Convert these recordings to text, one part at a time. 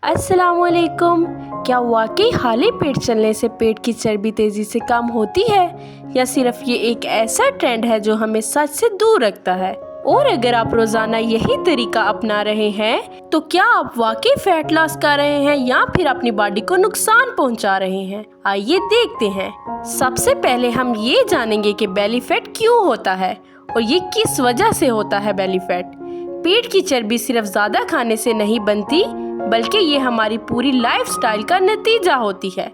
अस्सलामुअलैकुम। क्या वाकई खाली पेट चलने से पेट की चर्बी तेज़ी से कम होती है या सिर्फ ये एक ऐसा ट्रेंड है जो हमें सच से दूर रखता है? और अगर आप रोज़ाना यही तरीका अपना रहे हैं तो क्या आप वाकई फैट लॉस कर रहे हैं या फिर अपनी बॉडी को नुकसान पहुंचा रहे हैं? आइए देखते हैं। सबसे पहले हम ये जानेंगे कि बेली फैट क्यों होता है और ये किस वजह से होता है। बेली फैट पेट की चर्बी सिर्फ ज़्यादा खाने से नहीं बनती बल्कि ये हमारी पूरी लाइफस्टाइल का नतीजा होती है।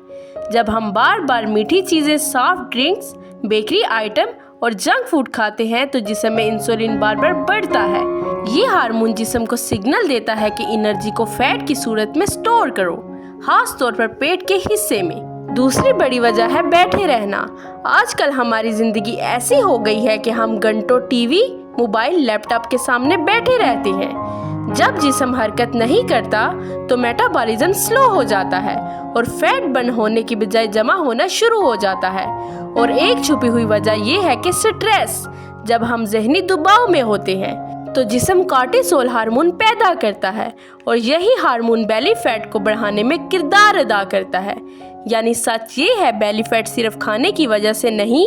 जब हम बार बार मीठी चीज़ें, सॉफ्ट ड्रिंक्स, बेकरी आइटम और जंक फूड खाते हैं तो जिस्म में इंसुलिन बार बार बढ़ता है। ये हार्मोन जिस्म को सिग्नल देता है कि एनर्जी को फैट की सूरत में स्टोर करो, खास तौर पर पेट के हिस्से में। दूसरी बड़ी वजह है बैठे रहना। आजकल हमारी जिंदगी ऐसी हो गई है कि हम घंटों टीवी, मोबाइल, लैपटॉप के सामने बैठे रहते हैं। जब जिस्म हरकत नहीं करता तो मेटाबॉलिज्म स्लो हो जाता है और फैट बर्न होने की बजाय जमा होना शुरू हो जाता है। और एक छुपी हुई वजह यह है कि स्ट्रेस। जब हम जहनी दबाव में होते हैं तो जिस्म कॉर्टिसोल हार्मोन पैदा करता है और यही हार्मोन बेली फैट को बढ़ाने में किरदार अदा करता है। यानी सच ये है, बेली फैट सिर्फ खाने की वजह से नहीं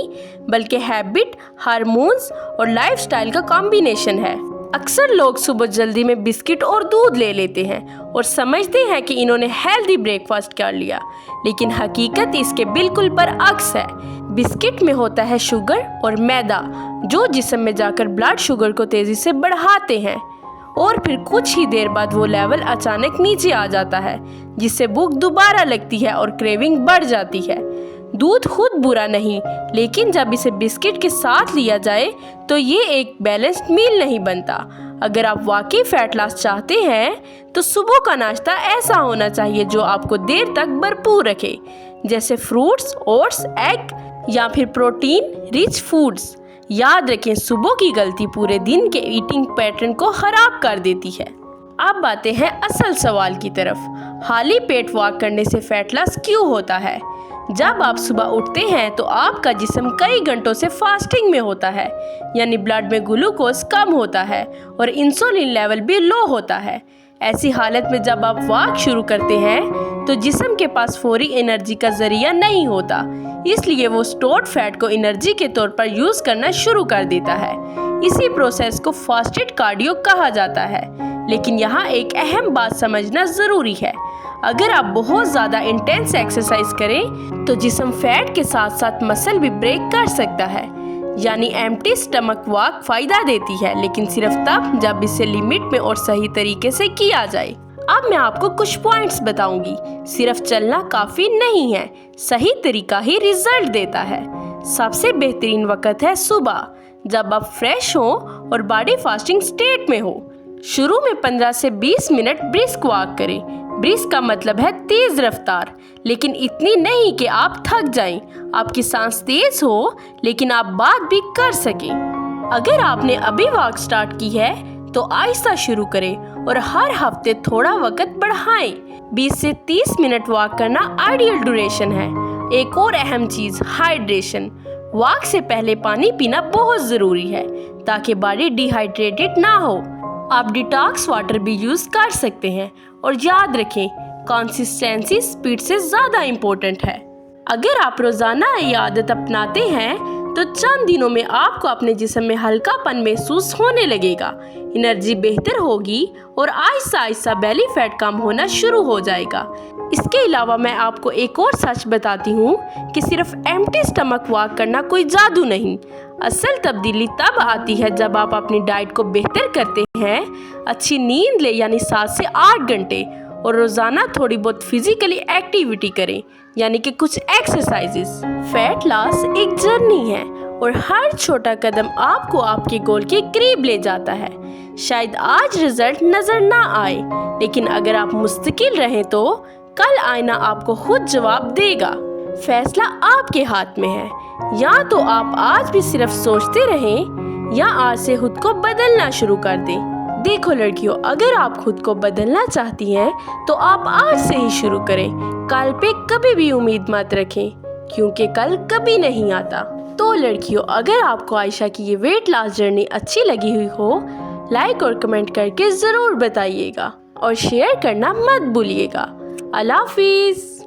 बल्कि हैबिट, हार्मोन्स और लाइफस्टाइल का कॉम्बिनेशन है। अक्सर लोग सुबह जल्दी में बिस्किट और दूध ले लेते हैं और समझते हैं कि इन्होंने हेल्दी ब्रेकफास्ट कर लिया, लेकिन हकीकत इसके बिल्कुल बरअक्स है। बिस्किट में होता है शुगर और मैदा जो जिस्म में जाकर ब्लड शुगर को तेज़ी से बढ़ाते हैं और फिर कुछ ही देर बाद वो लेवल अचानक नीचे आ जाता है, जिससे भूख दोबारा लगती है और क्रेविंग बढ़ जाती है। दूध खुद बुरा नहीं, लेकिन जब इसे बिस्किट के साथ लिया जाए तो ये एक बैलेंस्ड मील नहीं बनता। अगर आप वाकई फैट लॉस चाहते हैं तो सुबह का नाश्ता ऐसा होना चाहिए जो आपको देर तक भरपूर रखे, जैसे फ्रूट्स, ओट्स, एग या फिर प्रोटीन रिच फूड्स। याद रखें, सुबह की गलती पूरे दिन के ईटिंग पैटर्न को खराब कर देती है। अब आते हैं असल सवाल की तरफ। खाली पेट वॉक करने से फैट लॉस क्यों होता है? जब आप सुबह उठते हैं तो आपका जिस्म कई घंटों से फास्टिंग में होता है, यानी ब्लड में ग्लूकोज कम होता है और इंसुलिन लेवल भी लो होता है। ऐसी हालत में जब आप वॉक शुरू करते हैं तो जिस्म के पास फौरी एनर्जी का जरिया नहीं होता, इसलिए वो स्टोर्ड फैट को एनर्जी के तौर पर यूज करना शुरू कर देता है। इसी प्रोसेस को फास्टेड कार्डियो कहा जाता है। लेकिन यहाँ एक अहम बात समझना जरूरी है। अगर आप बहुत ज़्यादा इंटेंस एक्सरसाइज करें तो जिस्म फैट के साथ साथ मसल भी ब्रेक कर सकता है। यानी एम्प्टी स्टमक वॉक फ़ायदा देती है, लेकिन सिर्फ तब जब इसे लिमिट में और सही तरीके से किया जाए। अब मैं आपको कुछ पॉइंट्स बताऊंगी। सिर्फ चलना काफ़ी नहीं है, सही तरीका ही रिजल्ट देता है। सबसे बेहतरीन वक्त है सुबह, जब आप फ्रेश हो और बॉडी फास्टिंग स्टेट में हो। शुरू में 15 से 20 मिनट ब्रिस्क वॉक करें। ब्रिस्क का मतलब है तेज रफ्तार, लेकिन इतनी नहीं कि आप थक जाएं। आपकी सांस तेज हो लेकिन आप बात भी कर सकें। अगर आपने अभी वॉक स्टार्ट की है तो आहिस्ता शुरू करें और हर हफ्ते थोड़ा वक्त बढ़ाएं। 20 से 30 मिनट वॉक करना आइडियल ड्यूरेशन है। एक और अहम चीज, हाइड्रेशन। वॉक से पहले पानी पीना बहुत जरूरी है ताकि बॉडी डिहाइड्रेटेड ना हो। आप डिटॉक्स वाटर भी यूज कर सकते हैं। और याद रखें, कंसिस्टेंसी स्पीड से ज्यादा इम्पोर्टेंट है। अगर आप रोजाना ये आदत अपनाते हैं तो चंद दिनों में आपको अपने जिस्म में हल्कापन महसूस होने लगेगा, एनर्जी बेहतर होगी और आहिस्ता आहिस्ता बेली फैट कम होना शुरू हो जाएगा। इसके अलावा मैं आपको एक और सच बताती हूँ कि सिर्फ एम्प्टी स्टमक वॉक करना कोई जादू नहीं। असल तब्दीली तब आती है जब आप अपनी डाइट को बेहतर करते हैं, अच्छी नींद ले यानी 7 से 8 घंटे, और रोजाना थोड़ी बहुत फिजिकली एक्टिविटी करें यानी कि कुछ एक्सरसाइजेस। फैट लॉस एक जर्नी है और हर छोटा कदम आपको आपके गोल के करीब ले जाता है। शायद आज रिजल्ट नजर ना आए, लेकिन अगर आप मुस्तकिल रहें तो कल आईना आपको खुद जवाब देगा। फैसला आपके हाथ में है। या तो आप आज भी सिर्फ सोचते रहें या आज से खुद को बदलना शुरू कर दें। देखो लड़कियों, अगर आप खुद को बदलना चाहती हैं तो आप आज से ही शुरू करें। कल पे कभी भी उम्मीद मत रखें, क्योंकि कल कभी नहीं आता। तो लड़कियों, अगर आपको आयशा की ये वेट लॉस जर्नी अच्छी लगी हुई हो, लाइक और कमेंट करके ज़रूर बताइएगा। और शेयर करना मत भूलिएगा। अल्लाह हाफिज़।